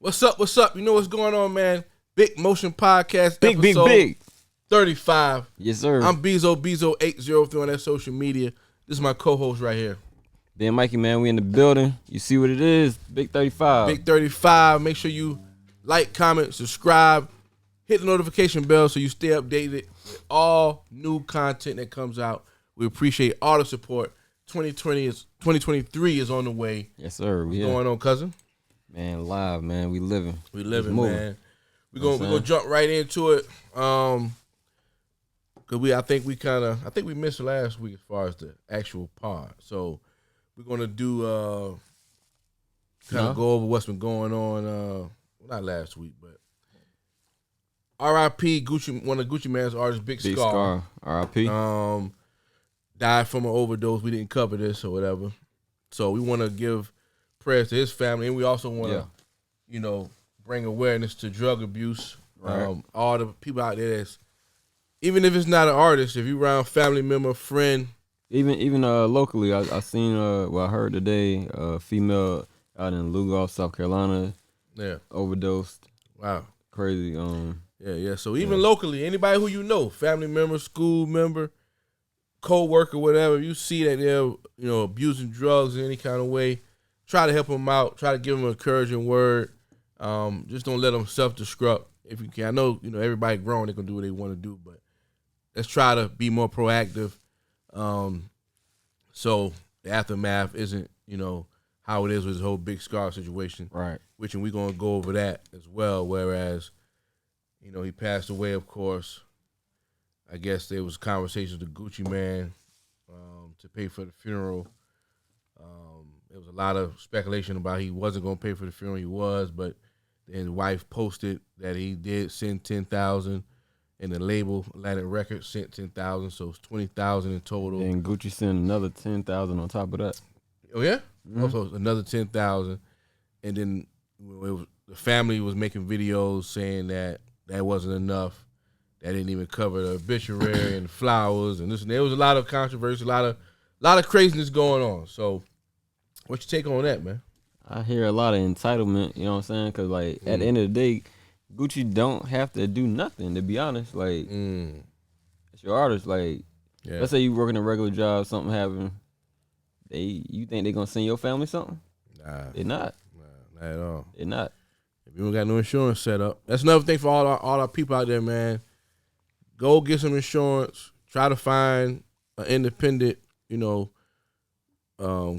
What's up? What's up? You know what's going on, man? Big Motion Podcast episode Big. 35. Yes, sir. I'm Bezo803 on that social media. This is my co-host right here. Ben Mikey, man, we in the building. You see what it is. Big 35. Big 35. Make sure you like, comment, subscribe, hit the notification bell so you stay updated with all new content that comes out. We appreciate all the support. 2023 is on the way. Yes, sir. What's going on, cousin? Man, live, man. We living. We living, man. We're gonna jump right into it. Cause I think we missed last week as far as the actual pod. So we're gonna do kind of go over what's been going on. Not last week, but R.I.P. Gucci, one of Gucci Mane's artists, Big Scar. R.I.P. Died from an overdose. We didn't cover this or whatever. So we want to give prayers to his family, and we also want to, bring awareness to drug abuse. Right. All the people out there that's, even if it's not an artist, if you around family member, friend. Even locally, I seen, I heard today, female out in Lugoff, South Carolina, overdosed. Wow. Crazy. So even locally, anybody who you know, family member, school member, co-worker, whatever, you see that they're, abusing drugs in any kind of way, try to help them out. Try to give them an encouraging word. Just don't let them self-destruct if you can. I know, everybody grown, they're going to do what they want to do, but let's try to be more proactive. So the aftermath isn't, how it is with this whole Big Scar situation. Right. Which, and we're going to go over that as well, whereas, he passed away, of course. I guess there was conversations with Gucci Mane to pay for the funeral. There was a lot of speculation about he wasn't going to pay for the funeral. He was, but then his wife posted that he did send $10,000, and the label Atlantic Records sent $10,000, so it's $20,000 in total. And Gucci sent another $10,000 on top of that. Oh yeah, Mm-hmm. Also another $10,000, and then the family was making videos saying that wasn't enough. That didn't even cover the obituary and the flowers and this and there was a lot of controversy, a lot of craziness going on. So, what's your take on that, man? I hear a lot of entitlement, you know what I'm saying? Because, at the end of the day, Gucci don't have to do nothing, to be honest. It's your artist. Let's say you working a regular job, something happened. You think they going to send your family something? Nah. They're not. Nah, not at all. They're not. If you don't got no insurance set up, that's another thing for all our people out there, man. Go get some insurance. Try to find an independent,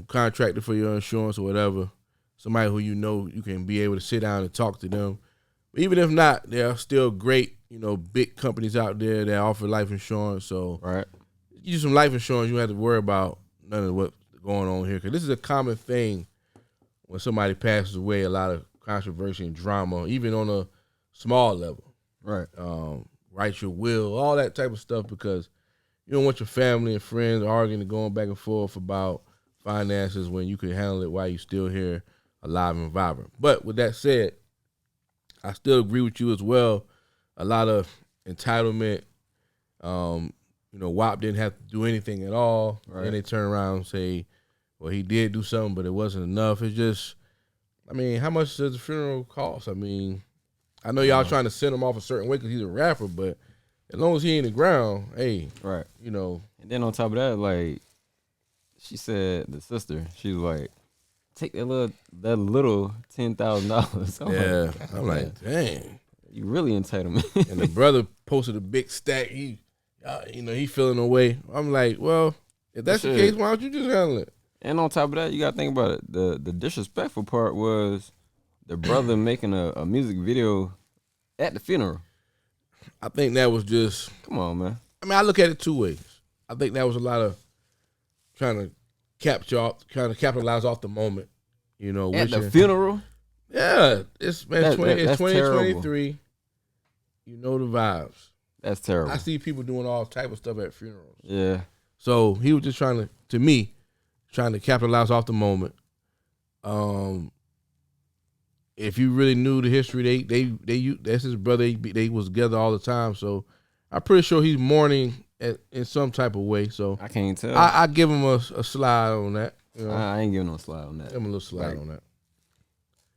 contractor for your insurance or whatever. Somebody who you can be able to sit down and talk to them. But even if not, there are still great, big companies out there that offer life insurance. So right, you use some life insurance, you don't have to worry about none of what's going on here. Because this is a common thing when somebody passes away, a lot of controversy and drama, even on a small level. Right. Write your will, all that type of stuff, because you don't want your family and friends arguing and going back and forth about finances when you can handle it while you're still here, alive and vibrant. But with that said, I still agree with you as well. A lot of entitlement. WAP didn't have to do anything at all. Right. And they turn around and say, well, he did do something, but it wasn't enough. It's just, how much does the funeral cost? I know y'all trying to send him off a certain way because he's a rapper, but as long as he in the ground, hey, right, And then on top of that, she said, the sister, she was like, take that little $10,000. Yeah, I'm like, dang, you really entitled. And the brother posted a big stack. He feeling away. I'm like, well, if that's the case, why don't you just handle it? And on top of that, you gotta think about it. The disrespectful part was the brother making a music video at the funeral. I think that was just... Come on, man. I look at it two ways. I think that was a lot of trying to capitalize off the moment. At the funeral? Yeah. It's 2023. Terrible. You know the vibes. That's terrible. I see people doing all type of stuff at funerals. Yeah. So he was just trying to capitalize off the moment. If you really knew the history, that's his brother. They was together all the time. So I'm pretty sure he's mourning in some type of way. So I can't tell. I give him a slide on that. I ain't giving no slide on that. Give him a little slide on that.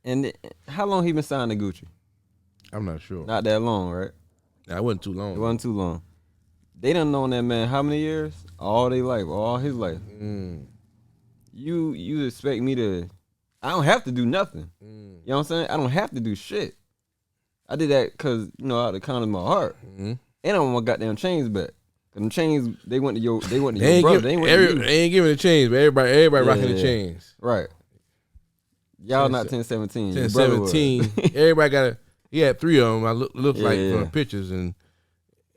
And how long he been signed to Gucci? I'm not sure. Not that long, right? Nah, it wasn't too long. It wasn't too long. They done known that man how many years? All their life, all his life. You expect me to? I don't have to do nothing. You know what I'm saying? I don't have to do shit. I did that because out of the kindness of my heart, and I want my goddamn chains back. Cause them chains, they went to your brother. They ain't giving the chains, but everybody rocking the chains. Right. Y'all not 1017. 1017. Everybody got he had 3 of them. I look like from the pictures, and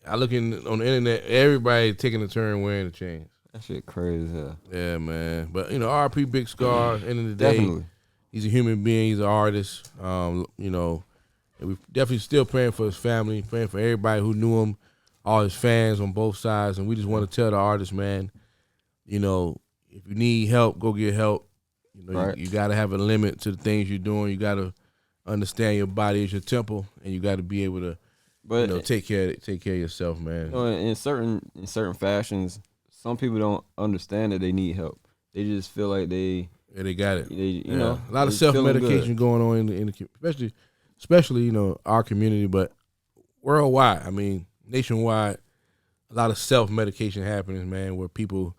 I look on the internet. Everybody taking a turn wearing the chains. That shit crazy as hell. Yeah, man. But R.P. Big Scar. End of the day, definitely. He's a human being. He's an artist. And we definitely still praying for his family, praying for everybody who knew him, all his fans on both sides. And we just want to tell the artist, man, if you need help, go get help. You got to have a limit to the things you're doing. You got to understand your body is your temple, and you got to be able to, take care of yourself, man. In certain fashions, some people don't understand that they need help. They just feel like they got it. A lot of self-medication going on in the especially our community, but worldwide. I mean, nationwide, a lot of self-medication happening, man, where people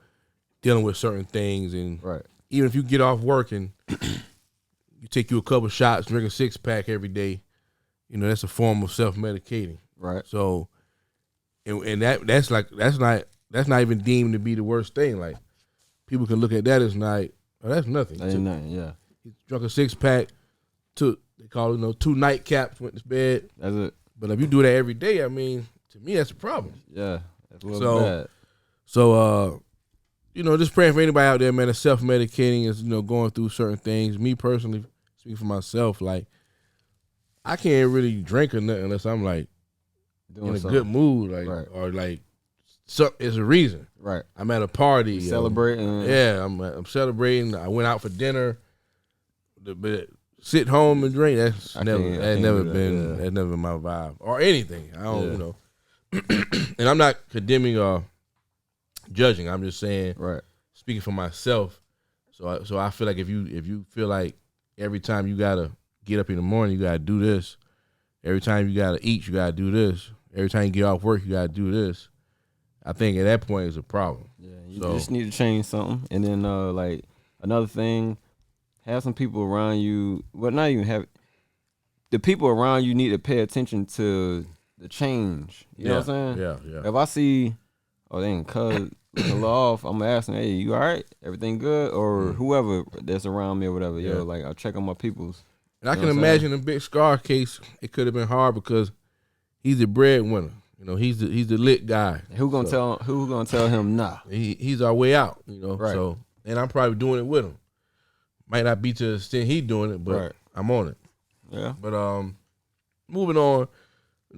dealing with certain things, and even if you get off work and you take you a couple shots, drink a 6-pack every day, that's a form of self-medicating. Right. So, and that's not even deemed to be the worst thing. Like, people can look at that as that's nothing. That ain't nothing. Yeah. He drunk a 6-pack, they call it 2 nightcaps, went to bed. That's it. But if you do that every day, I mean, to me, that's a problem. Yeah. That's a little bad. So, just praying for anybody out there, man, that's self-medicating, is, going through certain things. Me personally, speaking for myself, like, I can't really drink or nothing unless I'm, like, in a good mood, like, or, like, it's a reason. Right. I'm at a party. Celebrating. Yeah, I'm celebrating. I went out for dinner. But sit home and drink, that's never been my vibe. Or anything. I don't, And I'm not condemning or judging. I'm just saying, speaking for myself. So I feel like if you feel like every time you gotta get up in the morning, you gotta do this. Every time you gotta eat, you gotta do this. Every time you get off work, you gotta do this. I think at that point it's a problem. Yeah, you just need to change something. And then like another thing, have some people around you. Well, not even have the people around you need to pay attention to the change. You know what I'm saying? Yeah. If I see, they ain't cut a little off, I'm gonna ask them, hey, you all right? Everything good? Or whoever that's around me or whatever. Yeah. Like I'll check on my peoples. And I can imagine a Big Scar case. It could have been hard because he's the breadwinner. He's the lit guy. Who gonna tell him nah? He's our way out. Right. So, and I'm probably doing it with him. Might not be to the extent he's doing it, but I'm on it. Yeah. But moving on,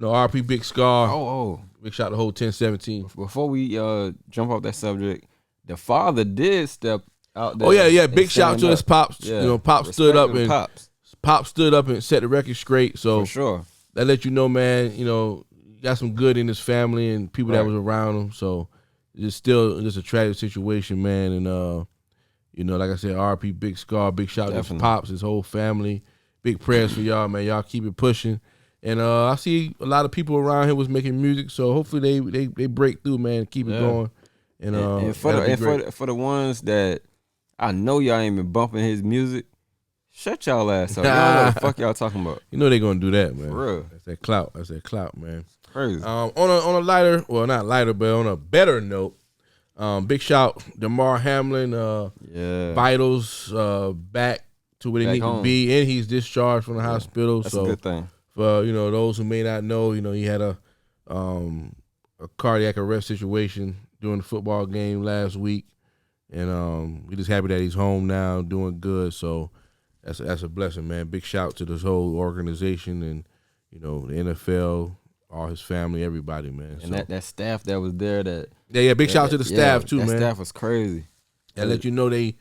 R.P. Big Scar. Big shout to the whole 1017. Before we jump off that subject, the father did step out there. Oh yeah. Big shout to his pops. Yeah. Pops stood up and Pops stood up and set the record straight. So for sure, that let you know, man. Got some good in his family and people that was around him. So it's still just a tragic situation, man. And like I said, R.P. Big Scar, big shout out to his pops, his whole family. Big prayers for y'all, man. Y'all keep it pushing. And I see a lot of people around here was making music, so hopefully they break through, man. Keep it going. And for the ones that I know y'all ain't been bumping his music, shut y'all ass up. Y'all know what the fuck y'all talking about. They gonna do that, man. For real. That's that clout, man. Crazy. On a lighter, well, not lighter, but on a better note, big shout Damar Hamlin, vitals back to where they need to be, and he's discharged from the hospital. That's a good thing. For those who may not know, he had a cardiac arrest situation during the football game last week, and we're just happy that he's home now, doing good. So that's a blessing, man. Big shout to this whole organization and the NFL. All his family, everybody, man. And that staff that was there, big shout out to the staff too, man. That staff was crazy. That let you know they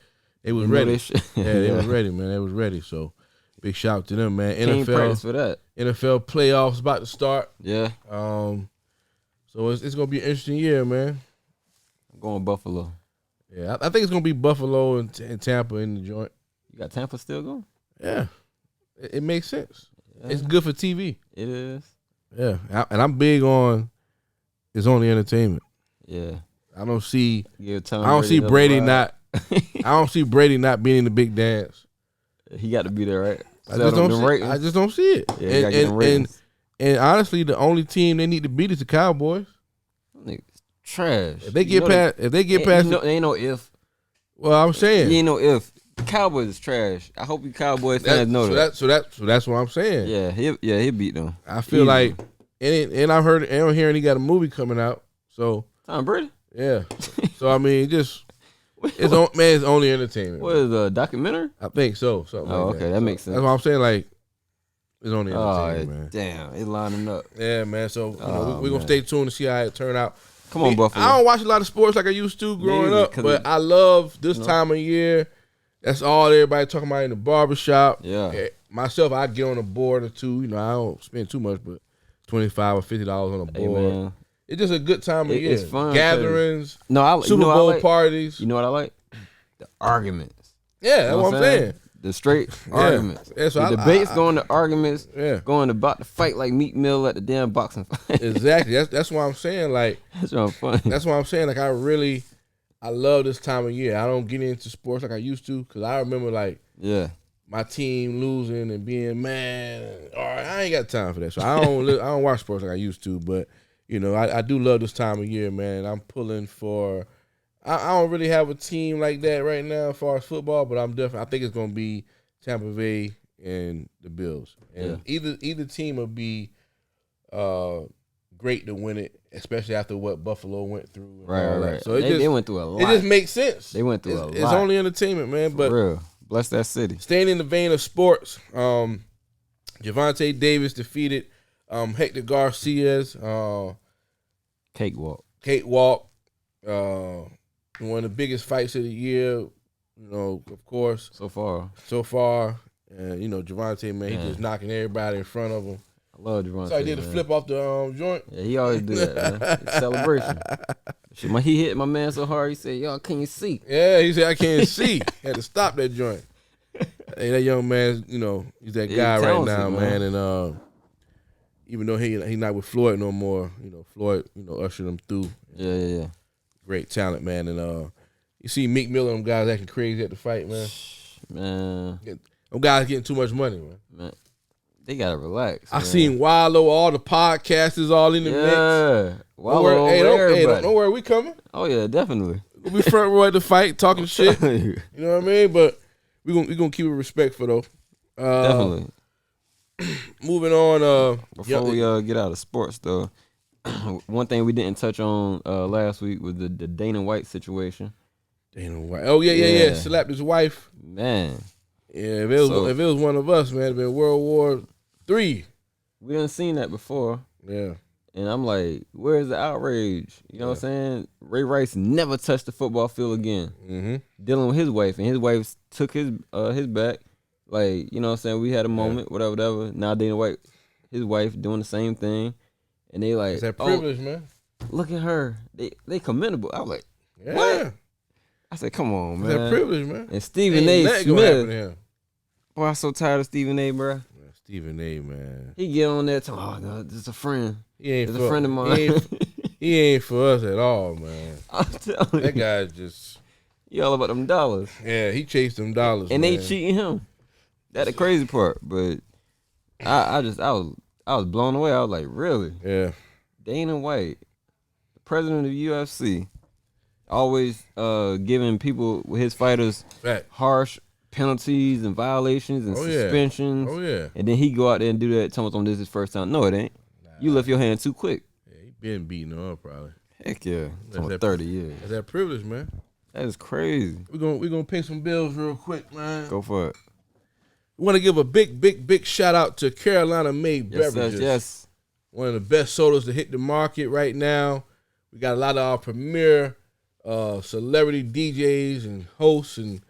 was ready. They was ready, man. They was ready. So big shout out to them, man. Team practice for that. NFL playoffs about to start. Yeah. So it's gonna be an interesting year, man. I'm going Buffalo. Yeah, I think it's gonna be Buffalo and Tampa in the joint. You got Tampa still going? Yeah. It makes sense. Yeah. It's good for TV. It is. Yeah, and I'm big on it's only entertainment. Yeah, I don't see Brady not. I don't see Brady not being in the big dance. He got to be there, right? I just don't see it. Yeah, and honestly, the only team they need to beat is the Cowboys. Niggas trash. If they get past, there ain't no if. Well, I'm saying you ain't no if. The Cowboys is trash. I hope you Cowboys fans know that. So that's what I'm saying. Yeah, he beat them. I feel like, and I've heard, and I'm hearing he got a movie coming out. So Tom Brady. Yeah. So I mean, it's only entertainment. What is a documentary? I think so. Something. Like okay, that makes sense. That's what I'm saying. like. It's only entertainment, man. Damn, it lining up. Yeah, man. So we're going to stay tuned to see how it turn out. Come on, Buffalo. I don't watch a lot of sports like I used to growing up, but I love this time of year. That's all everybody talking about in the barbershop. Yeah. Myself, I get on a board or two. I don't spend too much, but $25 or $50 on a board. Hey, it's just a good time of year. It's fun. Gatherings, Super Bowl parties. You know what I like? The arguments. Yeah, that's what I'm saying. The straight arguments. Yeah, so the debates going to arguments. Yeah. Going about to fight like Meat Mill at the damn boxing fight. Exactly. That's what I'm saying. Like that's what I'm funny. That's what I'm saying. Like I love this time of year. I don't get into sports like I used to because I remember my team losing and being mad. All right, I ain't got time for that. So I don't watch sports like I used to. But I do love this time of year, man. I'm pulling for. I don't really have a team like that right now as far as football, but I think it's going to be Tampa Bay and the Bills. And either team will be great to win it, especially after what Buffalo went through. Right. So they went through a lot. It just makes sense. They went through a lot. It's only entertainment, man. But for real. Bless that city. Staying in the vein of sports, Javante Davis defeated Hector Garcia's Cakewalk. One of the biggest fights of the year, of course. So far. And, Javante, man, he just knocking everybody in front of him. I love Javante. So he did a flip off the joint. Yeah, he always do that, man. It's celebration. He hit my man so hard, he said, y'all, can you see? Yeah, he said, I can't see. Had to stop that joint. Hey, that young man, he's that guy right now, man. And even though he not with Floyd no more, Floyd, ushered him through. Yeah. Great talent, man. And you see Meek Mill and them guys acting crazy at the fight, man. Man. Them guys getting too much money, man. They gotta relax. I seen Wallow, all the podcasters all in the mix. Yeah. Wallow, don't worry, we coming. Oh yeah, definitely. We'll be front row at the fight, talking shit. You know what I mean? But we gonna keep it respectful though. Definitely. Moving on. Before we get out of sports though, one thing we didn't touch on last week was the Dana White situation. Dana White. Oh yeah. Slapped his wife. Man. Yeah, if it was one of us, man, it'd been World War III. We done seen that before. Yeah. And I'm like, where's the outrage? You know what I'm saying? Ray Rice never touched the football field again. Mm-hmm. Dealing with his wife, and his wife took his back. Like, you know what I'm saying? We had a moment, whatever. Now Dana White, his wife, doing the same thing. And they like, it's that privilege, man. Look at her. They commendable. I was like, yeah. What? I said, come on, man. It's that privilege, man. And Stephen A. Smith. Boy, I'm so tired of Stephen A., bro. Stephen A., man. He get on there talking, oh, no, this is a friend. He's a friend of mine. He ain't for us at all, man. I'm telling you. That guy just... He all about them dollars. Yeah, he chased them dollars, and man. they cheating him. That's the crazy part. But I was blown away. I was like, really? Yeah. Dana White, the president of UFC, always giving people, his fighters, harsh penalties and violations and suspensions. Oh, yeah. And then he go out there and do that, tell me this is his first time. No, it ain't. You left your hand too quick. Yeah, he been beating her up, probably. Heck yeah. That's 30 years. That's that privilege, man. That is crazy. We're gonna pay some bills real quick, man. Go for it. We want to give a big shout out to Carolina-made beverages. Yes. One of the best sodas to hit the market right now. We got a lot of our premier celebrity DJs and hosts and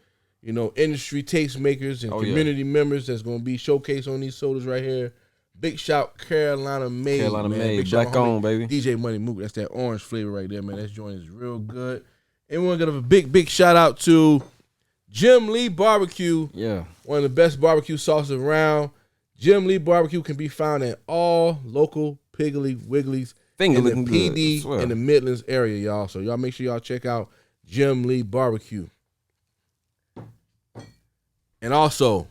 industry tastemakers and community members that's gonna be showcased on these sodas right here. Big shout Carolina-made. Carolina-made. Black on, baby. DJ Money Mook. That's that orange flavor right there, man. That joint is real good. And we want to give a big shout out to Jim Lee Barbecue. Yeah. One of the best barbecue sauces around. Jim Lee Barbecue can be found at all local Piggly Wigglies in the PD in the Midlands area, y'all. So y'all make sure y'all check out Jim Lee Barbecue. And also,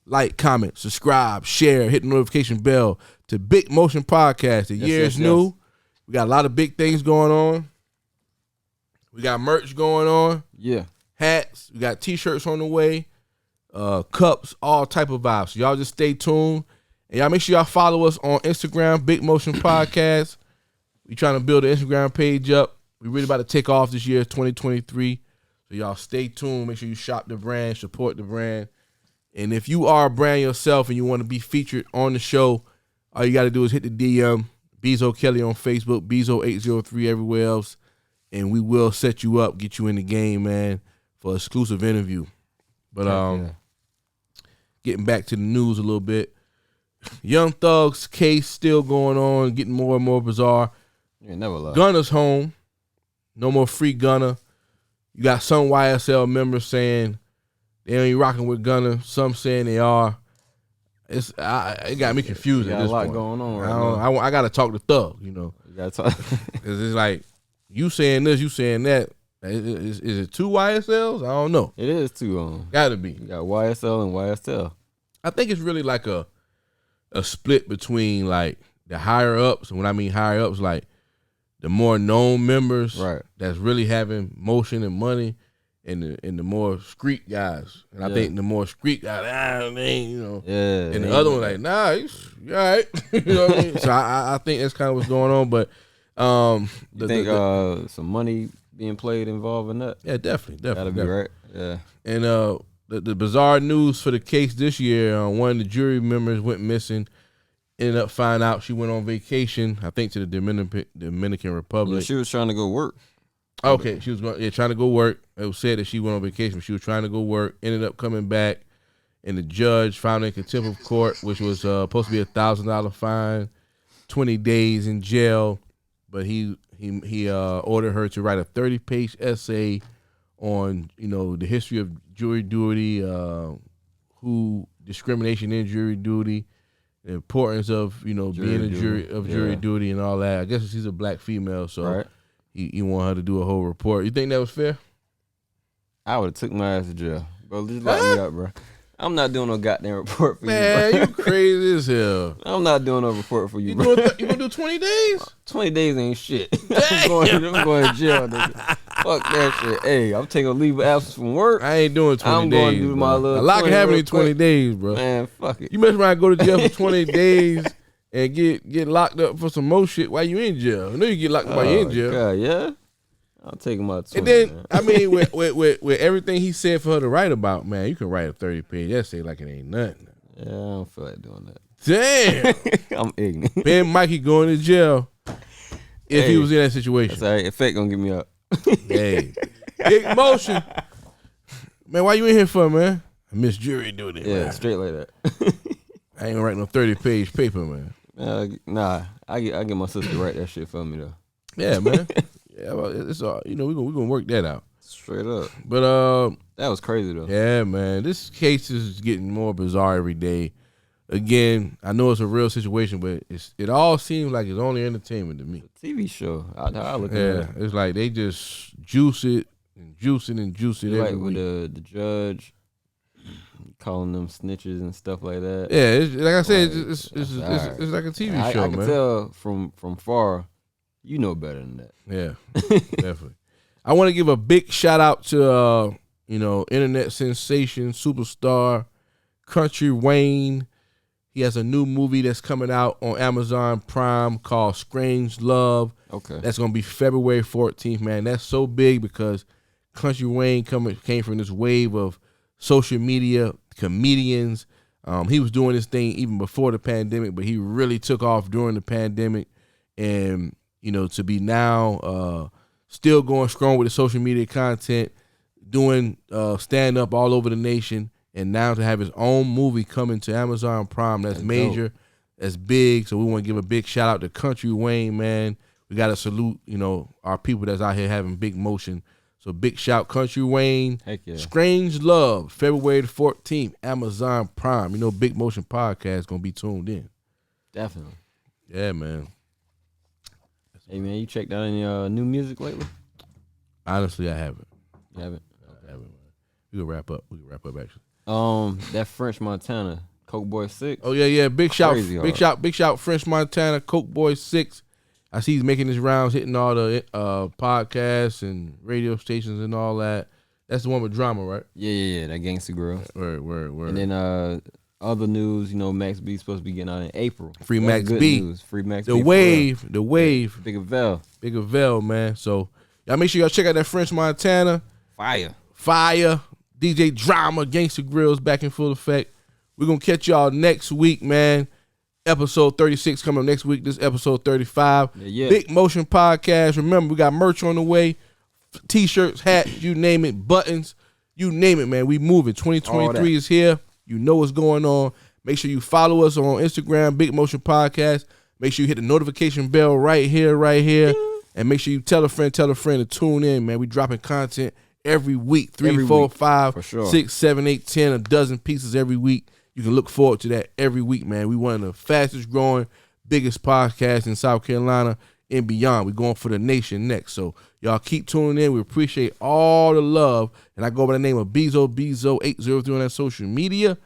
like, comment, subscribe, share, hit the notification bell to Big Motion Podcast. The year is new. We got a lot of big things going on. We got merch going on. Yeah. Hats. We got T-shirts on the way. Cups, all type of vibes. So y'all just stay tuned. And y'all make sure y'all follow us on Instagram, Big Motion Podcast. We trying to build an Instagram page up. We really about to take off this year, 2023. So y'all stay tuned. Make sure you shop the brand, support the brand. And if you are a brand yourself and you want to be featured on the show, all you got to do is hit the DM, Bezo Kelly on Facebook, Bezo803 everywhere else, and we will set you up, get you in the game, man, for an exclusive interview. But getting back to the news a little bit, Young Thug's case still going on, getting more and more bizarre. You never lie. Gunna's home. No more free Gunna. You got some YSL members saying they ain't rocking with Gunna. Some saying they are. It got me confused at this point. Got a lot going on right now. I got to talk to Thug, you know. You got to talk. Because it's like, you saying this, you saying that. Is it two YSLs? I don't know. It is two. Got to be. You got YSL and YSL. I think it's really like a split between like the higher ups. And when I mean higher ups, like the more known members that's really having motion and money, and the more street guys. And I think the more street guys, you know. Yeah. And the other one like, nah, he's all right. You know what I mean? So I think that's kind of what's going on. But you think some money being played involved in that? Yeah, definitely. That'll be right. Yeah. And the bizarre news for the case this year, one of the jury members went missing. Ended up finding out she went on vacation, I think, to the Dominican Republic. Yeah, she was trying to go work. Okay, she was trying to go work. It was said that she went on vacation, but she was trying to go work. Ended up coming back, and the judge found her in contempt of court, which was supposed to be $1,000 fine, 20 days in jail. But he ordered her to write a 30-page essay on, you know, the history of jury duty, discrimination in jury duty, the importance of, you know, being a jury duty and all that. I guess she's a black female, so he want her to do a whole report. You think that was fair? I would have took my ass to jail. Bro, just lock me up, bro. I'm not doing no goddamn report for you, bro. Man, you crazy as hell. I'm not doing no report for you, bro. You gonna do 20 days? 20 days ain't shit. I'm going to jail, nigga. Fuck that shit. Hey, I'm taking a leave of absence from work. I ain't doing 20 days. I'm going to do my little. A lot can happen in 20 days, bro. Man, fuck it. You mess around and go to jail for 20 days and get locked up for some more shit while you in jail. I know you get locked up while you in jail. God, yeah. I'm taking my 20. And then, man. I mean, with everything he said for her to write about, man, you can write a 30-page essay like it ain't nothing. Yeah, I don't feel like doing that. Damn. I'm ignorant. Ben Mikey going to jail if he was in that situation. That's all right. Effect gonna get me up. Hey. Big Motion. Man, why you in here for, man? I miss jury duty, man. Yeah, straight like that. I ain't gonna write no 30-page paper, man. Nah, I get my sister to write that shit for me, though. Yeah, man. Yeah, well, it's all, you know, we're gonna work that out. Straight up. But that was crazy though. Yeah, man. This case is getting more bizarre every day. Again, I know it's a real situation, but it all seems like it's only entertainment to me. TV show. I look at it. It's like they just juice it and juice it and juice it every with week. the judge calling them snitches and stuff like that. Yeah, it's, like I said, it's like a TV show, I can tell from far. You know better than that. Yeah, definitely. I want to give a big shout out to internet sensation, superstar, Country Wayne. He has a new movie that's coming out on Amazon Prime called Strange Love. Okay. That's gonna be February 14th, man. That's so big because Country Wayne came from this wave of social media comedians. He was doing this thing even before the pandemic, but he really took off during the pandemic. And to be now still going strong with the social media content, doing stand-up all over the nation, and now to have his own movie coming to Amazon Prime, that's major, that's big. So we want to give a big shout-out to Country Wayne, man. We got to salute, our people that's out here having big motion. So big shout, Country Wayne. Heck yeah. Strange Love, February the 14th, Amazon Prime. You know, Big Motion Podcast going to be tuned in. Definitely. Yeah, man. Hey, man, you checked out any new music lately? Honestly, I haven't. You haven't? I haven't, man. We can wrap up. Actually. That French Montana, Coke Boy 6. Oh, yeah. Big Crazy shout, French Montana, Coke Boy 6. I see he's making his rounds, hitting all the podcasts and radio stations and all that. That's the one with Drama, right? Yeah, that Gangsta Grill. Word. And then other news, Max B's supposed to be getting out in April. Free Max B. News. Free Max B. The wave. Big Avell, man. So y'all make sure y'all check out that French Montana. Fire. DJ Drama, Gangsta Grills back in full effect. We're going to catch y'all next week, man. Episode 36 coming up next week. This episode 35. Yeah. Big Motion Podcast. Remember, we got merch on the way. T-shirts, hats, you name it. Buttons, you name it, man. We moving. 2023 is here. You know what's going on. Make sure you follow us on Instagram, Big Motion Podcast. Make sure you hit the notification bell right here. And make sure you tell a friend to tune in, man. We dropping content every week. 3, 4, 5, 6, 7, 8, 10, a dozen pieces every week. You can look forward to that every week, man. We one of the fastest growing, biggest podcasts in South Carolina and beyond. We're going for the nation next. So y'all keep tuning in. We appreciate all the love. And I go by the name of Bezo803 on that social media.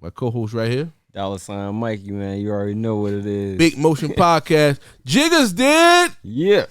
My co-host right here. $ Mikey, man. You already know what it is. Big Motion Podcast. Jiggers did. Yeah.